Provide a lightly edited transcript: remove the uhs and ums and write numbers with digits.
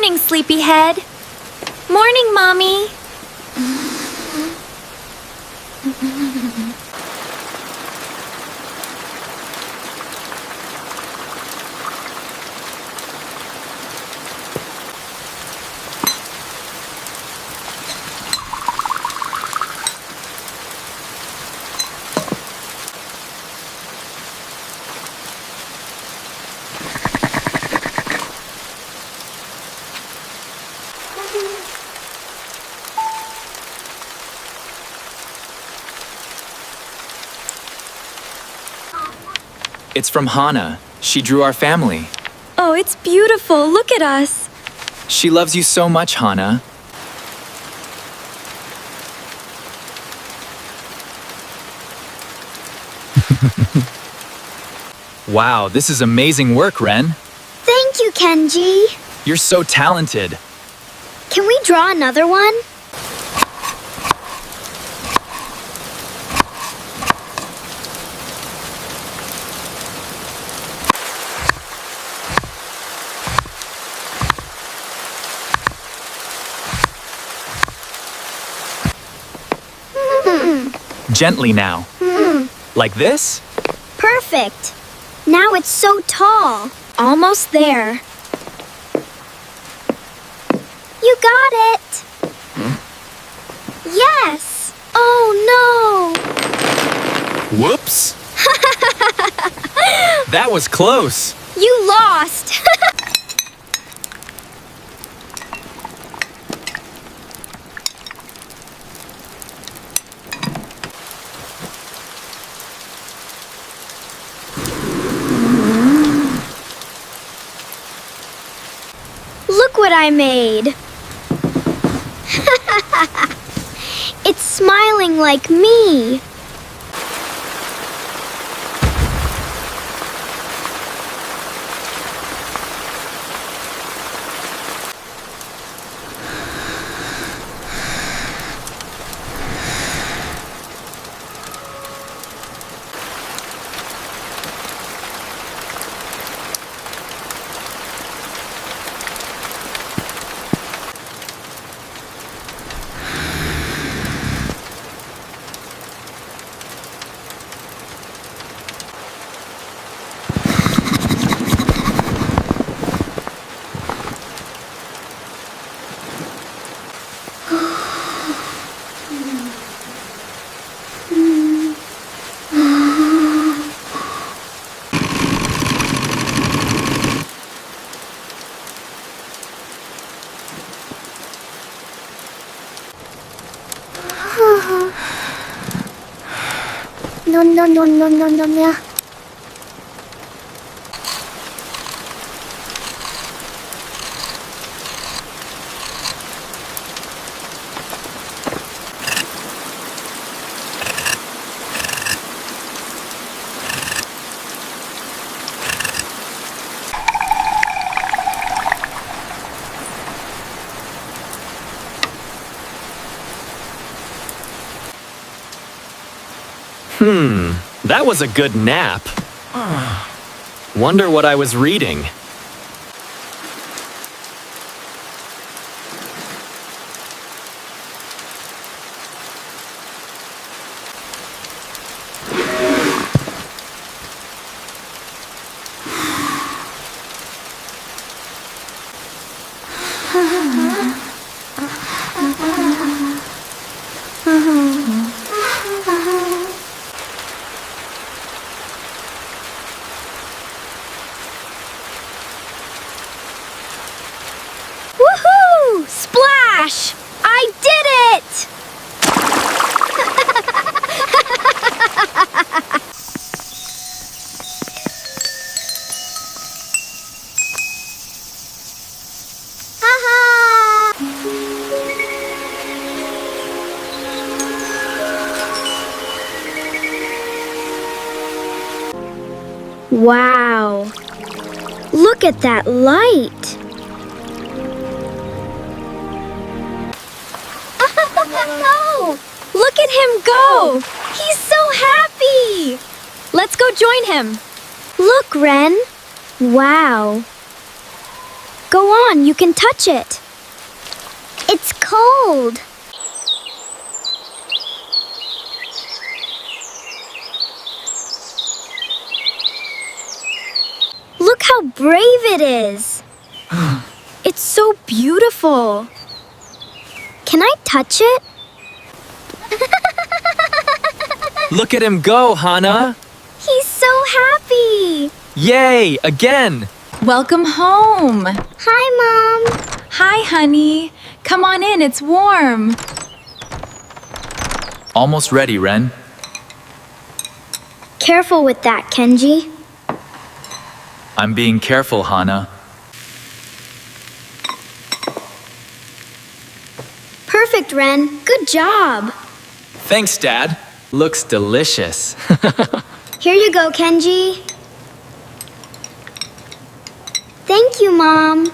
Morning, sleepyhead. Morning, Mommy. It's from Hana. She drew our family. Oh, it's beautiful. Look at us. She loves you so much, Hana. Wow, this is amazing work, Ren. Thank you, Kenji. You're so talented. Can we draw another one? Gently now. Like this? Perfect. Now it's so tall. Almost there. You got it. Yes. Oh, no. Whoops. That was close. You lost. Look what I made. It's smiling like me. No. That was a good nap. Wonder what I was reading. Woohoo! Splash! I did it! Wow! Look at that light! No! Look at him go! He's so happy! Let's go join him. Look, Ren! Wow! Go on, you can touch it. It's cold. Look how brave it is. It's so beautiful. Can I touch it? Look at him go, Hana! He's so happy. Yay, again! Welcome home. Hi, Mom. Hi, honey. Come on in, it's warm. Almost ready, Ren. Careful with that, Kenji. I'm being careful, Hana. Perfect, Ren. Good job. Thanks, Dad. Looks delicious. Here you go, Kenji. Thank you, Mom.